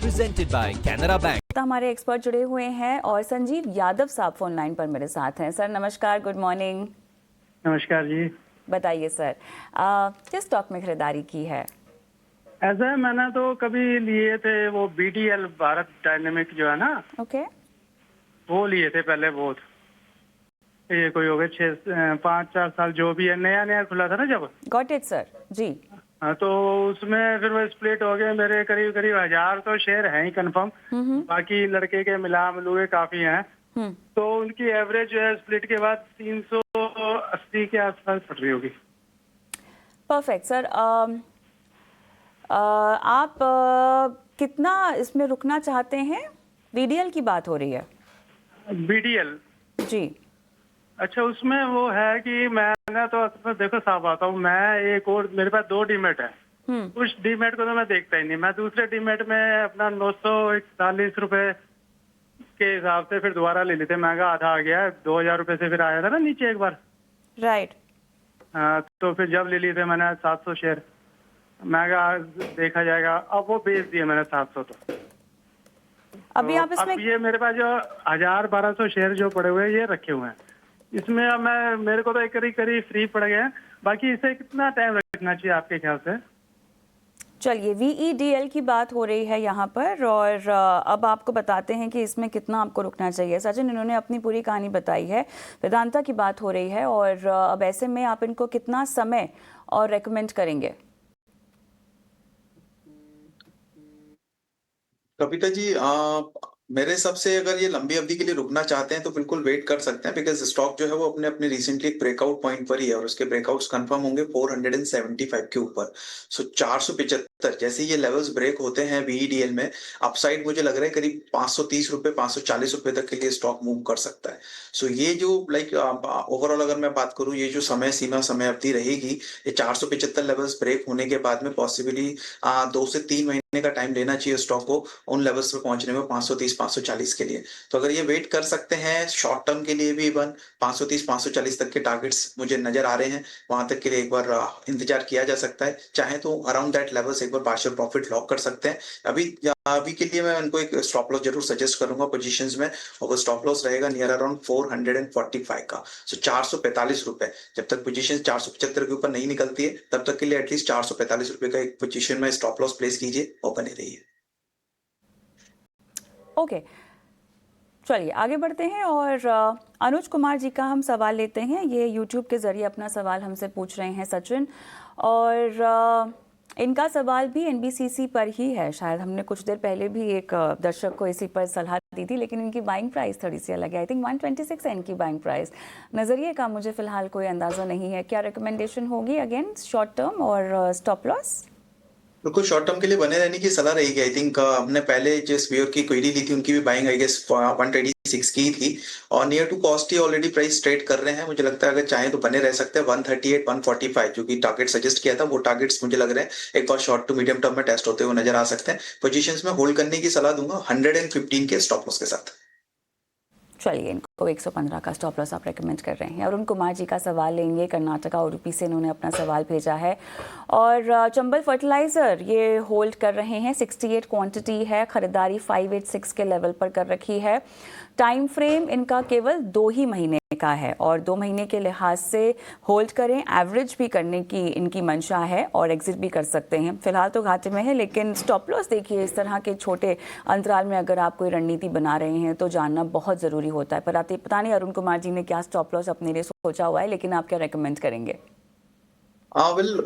Presented by Canara Bank. हमारे एक्सपर्ट जुड़े हुए हैं और संजीव यादव साहब फोन लाइन पर मेरे साथ हैं। सर नमस्कार, गुड मॉर्निंग। नमस्कार जी। बताइए सर, किस स्टॉक में खरीदारी की है? ऐसा है, मैंने तो कभी लिए थे वो BDL भारत डायनेमिक जो है ना, ओके, वो लिए थे पहले बहुत। ये कोई हो गए 5-4 साल, जो भी है, नया नया खुला था ना जब। गॉट इट सर जी। हाँ, तो उसमें फिर वो स्प्लिट हो गए। मेरे करीब 1000 तो शेयर हैं ही कंफर्म, बाकी लड़के के मिला मिलूए काफी हैं। तो उनकी एवरेज जो है स्प्लिट के बाद 380 के आसपास पड़ रही होगी। Perfect sir. आप कितना इसमें रुकना चाहते हैं? VDL की बात हो रही है। BDL जी। अच्छा, उसमें वो है कि मैंने तो देखो साफ आता हूँ, मैं एक और मेरे पास 2 डीमेट है। उस डीमेट को तो मैं देखता ही नहीं। मैं दूसरे डीमेट में अपना 941 रुपए के हिसाब से फिर दोबारा ले लेते। महंगा आधा आ गया, 2000 रुपए से फिर आया था ना नीचे एक बार। राइट। हाँ, तो फिर जब ले लिए थे मैंने 700 शेयर, महंगा देखा जाएगा। अब वो बेच दिए मैंने 700। तो अभी आप इसमें अब ये मेरे पास जो 1000-1200 शेयर जो पड़े हुए हैं ये रखे हुए हैं। इसमें अब मेरे को तो एक करीब फ्री पड़ गया। बाकी इसे कितना टाइम रखना चाहिए आपके ख्याल से? चलिए, VEDL की बात हो रही है यहाँ पर, और अब आपको बताते हैं कि इसमें कितना आपको रुकना चाहिए। सचिन, इन्होंने अपनी पूरी कहानी बताई है। वेदांता की बात हो रही है, और अब ऐसे में आप इनको कितना समय और रेकमेंड करेंगे? कविता जी, मेरे हिसाब से अगर ये लंबी अवधि के लिए रुकना चाहते हैं तो बिल्कुल वेट कर सकते हैं, बिकॉज स्टॉक जो है वो अपने रिसेंटली एक ब्रेकआउट पॉइंट पर ही है और उसके ब्रेकआउट्स कंफर्म होंगे 475 के ऊपर। सो 475 जैसे ये लेवल्स ब्रेक होते हैं VEDL में, अपसाइड मुझे लग रहा है करीब 530 रुपए 540 रुपए तक के लिए स्टॉक मूव कर सकता है। सो ये जो ओवरऑल अगर मैं बात करूं, ये जो समय सीमा समय अवधि रहेगी, ये 475 लेवल्स ब्रेक होने के बाद में पॉसिबली 2 से 3 महीने का टाइम लेना चाहिए स्टॉक को उन लेवल्स पर पहुंचने में 530-540 के लिए। तो अगर ये वेट कर सकते हैं शॉर्ट टर्म के लिए भी, इवन 530-540 तक के टारगेट्स मुझे नजर आ रहे हैं, वहां तक के लिए एक बार इंतजार किया जा सकता है। चाहे तो अराउंड दैट लेवल्स एक बार पार्शियल प्रॉफिट लॉक कर सकते हैं। अभी के लिए मैं उनको एक स्टॉप लॉस जरूर सजेस्ट करूंगा पोजीशंस में, और वो स्टॉप लॉस रहेगा नियर अराउंड 445 का। सो 445 रुपए, जब तक पोजीशन 475 के ऊपर नहीं निकलती है तब तक के लिए एटलीस्ट 445 रुपए का एक पोजीशन में स्टॉप लॉस प्लेस कीजिए और बने रहिए। ओके, चलिए आगे बढ़ते हैं और अनुज कुमार जी का हम सवाल लेते हैं। ये YouTube के ज़रिए अपना सवाल हमसे पूछ रहे हैं सचिन, और इनका सवाल भी NBCC पर ही है। शायद हमने कुछ देर पहले भी एक दर्शक को इसी पर सलाह दी थी, लेकिन इनकी बाइंग प्राइस थोड़ी सी अलग है। आई थिंक 126 है इनकी बाइंग प्राइस। नज़रिए का मुझे फ़िलहाल कोई अंदाज़ा नहीं है। क्या रिकमेंडेशन होगी अगेन शॉर्ट टर्म और स्टॉप लॉस? बिल्कुल शॉर्ट टर्म के लिए बने रहने की सलाह रहेगी। आई थिंक हमने पहले जिस वेयर की क्वेरी ली थी उनकी भी बाइंग आई गेस 126 की थी, और नियर टू कॉस्ट ही ऑलरेडी प्राइस ट्रेड कर रहे हैं। मुझे लगता है अगर चाहे तो बने रह सकते हैं 138-145 जो कि टारगेट सजेस्ट किया था, वो टारगेट्स मुझे लग रहे हैं एक बार शॉर्ट टू मीडियम टर्म में टेस्ट होते हुए नजर आ सकते हैं। पोजीशंस में होल्ड करने की सलाह दूंगा 115 के स्टॉप लॉस के साथ। चलिए, इनको 115 का स्टॉप लॉस आप रेकमेंड कर रहे हैं। अरुण कुमार जी का सवाल लेंगे। कर्नाटका उडुपी से इन्होंने अपना सवाल भेजा है, और चंबल फर्टिलाइज़र ये होल्ड कर रहे हैं। 68 क्वांटिटी है, खरीदारी 586 के लेवल पर कर रखी है। टाइम फ्रेम इनका केवल 2 ही महीने का है और 2 महीने के लिहाज से होल्ड करें, एवरेज भी करने की इनकी मंशा है और एग्जिट भी कर सकते हैं। फिलहाल तो घाटे में है, लेकिन स्टॉप लॉस देखिए, इस तरह के छोटे अंतराल में अगर आप कोई रणनीति बना रहे हैं तो जानना बहुत ज़रूरी होता है। पर पता नहीं अरुण कुमार जी ने क्या स्टॉप लॉस अपने लिए सोचा हुआ है, लेकिन आप क्या रेकमेंड करेंगे?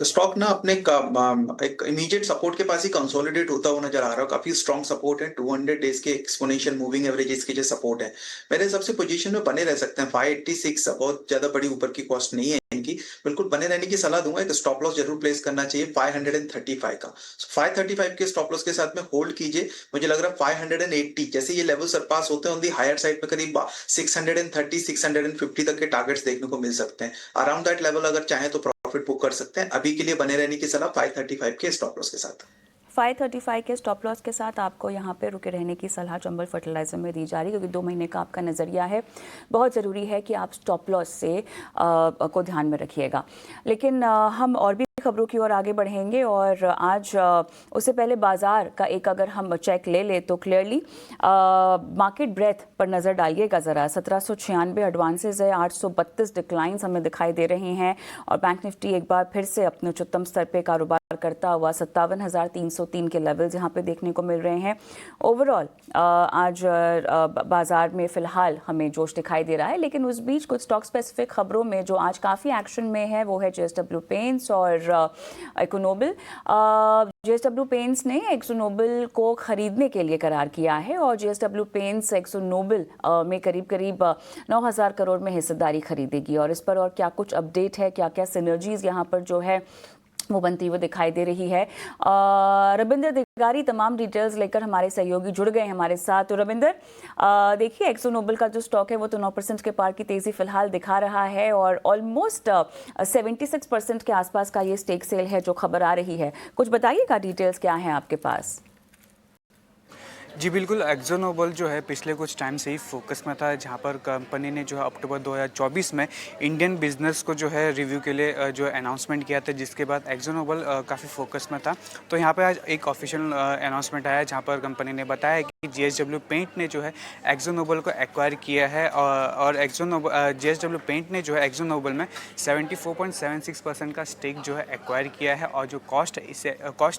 स्टॉक ना अपने एक इमीडिएट सपोर्ट के पास ही कंसोलिडेट होता हुआ नजर आ रहा है। काफी स्ट्रॉन्ग सपोर्ट है, 200 डेज के एक्सपोनेंशियल मूविंग एवरेजेस के जो सपोर्ट है, मेरे हिसाब से पोजीशन में बने रह सकते हैं। 586 बहुत ज्यादा बड़ी ऊपर की कॉस्ट नहीं है इनकी, बिल्कुल बने रहने की सलाह दूंगा। एक स्टॉप लॉस जरूर प्लेस करना चाहिए 535 का। 535 के स्टॉप लॉस के साथ में होल्ड कीजिए। मुझे लग रहा है 580 जैसे ये लेवल सरपास होते हैं ऑन दी हायर साइड में करीब 630 650 तक के टारगेट्स देखने को मिल सकते हैं। अराउंड दैट लेवल अगर चाहे तो प्रॉफिट बुक कर सकते हैं। अभी के लिए बने रहने की सलाह 535 के स्टॉप लॉस के साथ। 535 के स्टॉप लॉस के साथ आपको यहाँ पे रुके रहने की सलाह चंबल फर्टिलाइजर में दी जा रही है, क्योंकि 2 महीने का आपका नज़रिया है। बहुत ज़रूरी है कि आप स्टॉप लॉस से को ध्यान में रखिएगा। लेकिन हम और भी खबरों की ओर आगे बढ़ेंगे और आज उससे पहले बाजार का एक अगर हम चेक ले ले तो क्लियरली मार्केट ब्रेथ पर नज़र डालिएगा ज़रा। 1796 एडवांसेस है, 832 डिक्लाइंस हमें दिखाई दे रहे हैं और बैंक निफ्टी एक बार फिर से अपने उच्चतम स्तर पे कारोबार करता हुआ 57,303 के लेवल्स यहाँ पे देखने को मिल रहे हैं। ओवरऑल आज बाजार में फिलहाल हमें जोश दिखाई दे रहा है, लेकिन उस बीच कुछ स्टॉक स्पेसिफिक खबरों में जो आज काफ़ी एक्शन में है वो है JSW पेंट्स और एक्सोनोबल। JSW पेंट्स ने एक्सोनोबल को खरीदने के लिए करार किया है और JSW पेंट्स एक्सोनोबल में करीब 9,000 करोड़ में हिस्सेदारी खरीदेगी। और इस पर और क्या कुछ अपडेट है, क्या क्या सिनर्जीज यहाँ पर जो है वो बनती हुई दिखाई दे रही है। रविंद्र दिगारी तमाम डिटेल्स लेकर हमारे सहयोगी जुड़ गए हैं हमारे साथ। तो रविंद्र, देखिए एक्सोनोबल का जो स्टॉक है वो तो 9% के पार की तेजी फिलहाल दिखा रहा है और ऑलमोस्ट 76% के आसपास का ये स्टेक सेल है जो खबर आ रही है। कुछ बताइएगा, डिटेल्स क्या हैं आपके पास? जी बिल्कुल, एक्सोनोबल जो है पिछले कुछ टाइम से ही फोकस में था, जहां पर कंपनी ने जो है अक्टूबर 2024 में इंडियन बिजनेस को जो है रिव्यू के लिए जो अनाउंसमेंट किया था, जिसके बाद एक्सोनोबल काफ़ी फोकस में था। तो यहां पे आज एक ऑफिशियल अनाउंसमेंट आया जहां पर कंपनी ने बताया कि JSW पेंट ने जो है एक्सोनोबल को एक्वायर किया है और JSW पेंट ने जो है एक्सोनोबल में 74.76% का स्टेक जो है एक्वायर किया है और जो कॉस्ट है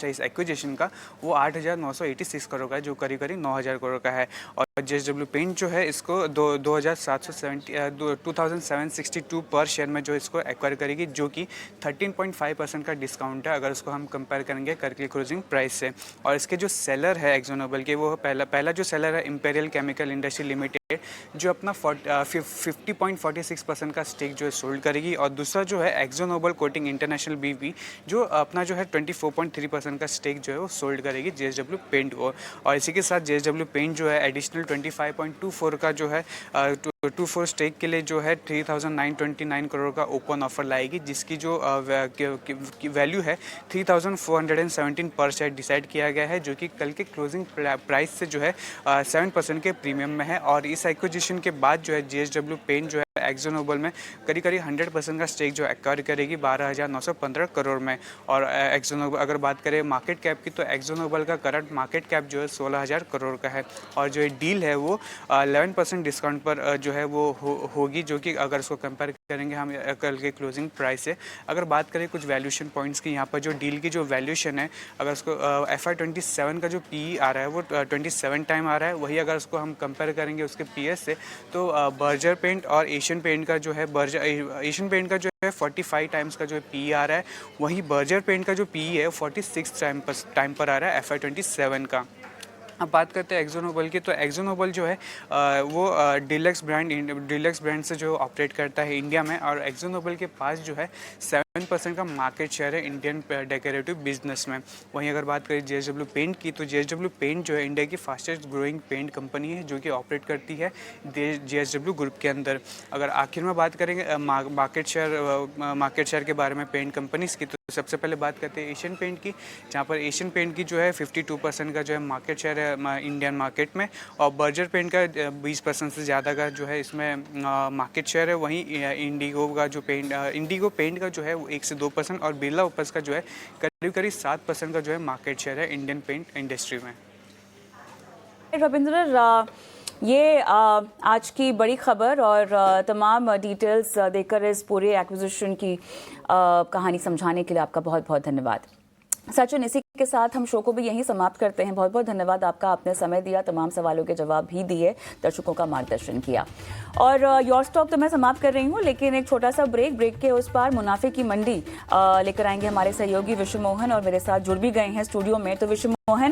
इस एक्विजिशन का वो 8,986 करोड़ का है, जो करीब 9,000 करोड़ का है। और JSW पेंट जो है इसको 2,762 पर शेयर में जो इसको एक्वायर करेगी, जो कि 13.5% का डिस्काउंट है अगर उसको हम कंपेयर करेंगे करके क्लोजिंग प्राइस से। और इसके जो सेलर है एक्सोनोबल के, वो पहला जो सेलर है इंपीरियल केमिकल इंडस्ट्री लिमिटेड, जो अपना 50.46% का स्टेक जो है सोल्ड करेगी। और दूसरा जो है एक्सोनोबल कोटिंग इंटरनेशनल BV, जो अपना जो है 24.3% का स्टेक जो है वो सोल्ड करेगी JSW पेंट को। और इसी के साथ JSW पेंट जो है एडिशनल 25.24 का जो है 24 स्टेक के लिए जो है 3,929 करोड़ का ओपन ऑफर लाएगी, जिसकी जो वैल्यू है 3,417 पर शेयर डिसाइड किया गया है, जो कि कल के क्लोजिंग प्राइस से जो है 7% के प्रीमियम में है। और इस एक्विजिशन के बाद जो है JSW पेंट जो है एक्सोनोबल में करीब 100% का स्टेक जो एक्वायर करेगी 12,915 करोड़ में। और एक्सोनोबल अगर बात करें मार्केट कैप की, तो एक्सोनोबल का करंट मार्केट कैप जो है 16,000 करोड़ का है। और जो डील है वो 11% डिस्काउंट पर जो है वो होगी, जो कि अगर उसको कंपेयर करेंगे हम कल के क्लोजिंग प्राइस से। अगर बात करें कुछ वैल्यूशन पॉइंट्स की, यहाँ पर जो डील की जो वैल्यूशन है, अगर उसको FY27 का जो PE आ रहा है वो 27 टाइम आ रहा है। वही अगर उसको हम कंपेयर करेंगे उसके PS से, तो बर्जर पेंट और एशियन पेंट का जो है एशियन पेंट का जो है 45 टाइम्स का जो है PE आ रहा है। वहीं बर्जर पेंट का जो PE है 46 टाइम पर आ रहा है FY27 का। अब बात करते हैं एक्सोनोबल की, तो एक्सोनोबल जो है वो डीलक्स ब्रांड से जो ऑपरेट करता है इंडिया में। और एक्सोनोबल के पास जो है 7% का मार्केट शेयर है इंडियन डेकोरेटिव बिजनेस में। वहीं अगर बात करें JSW पेंट की, तो JSW पेंट जो है इंडिया की फास्टेस्ट ग्रोइंग पेंट कंपनी है, जो कि ऑपरेट करती है JSW ग्रुप के अंदर। अगर आखिर में बात करेंगे मार्केट शेयर के बारे में पेंट कंपनीज की, तो सबसे पहले बात करते हैं एशियन पेंट की, जहाँ पर एशियन पेंट की जो है 52% का जो है मार्केट शेयर है इंडियन मार्केट में। और बर्जर पेंट का 20% से ज़्यादा का जो है इसमें मार्केट शेयर है। वहीं इंडिगो पेंट का जो है 1 से 2% और बिरला ओपस का जो है करीब 7% का जो है मार्केट शेयर है इंडियन पेंट इंडस्ट्री में। रविंद्र, ये आज की बड़ी खबर और तमाम डिटेल्स देकर इस पूरे एक्विजिशन की कहानी समझाने के लिए आपका बहुत बहुत धन्यवाद। सचिन, इसी के साथ हम शो को भी यहीं समाप्त करते हैं। बहुत बहुत धन्यवाद आपका, आपने समय दिया, तमाम सवालों के जवाब भी दिए, दर्शकों का मार्गदर्शन किया। और योर स्टॉक तो मैं समाप्त कर रही हूँ, लेकिन एक छोटा सा ब्रेक के उस पार मुनाफे की मंडी लेकर आएंगे हमारे सहयोगी विश्व मोहन, और मेरे साथ जुड़ भी गए हैं स्टूडियो में। तो विश्व मोहन,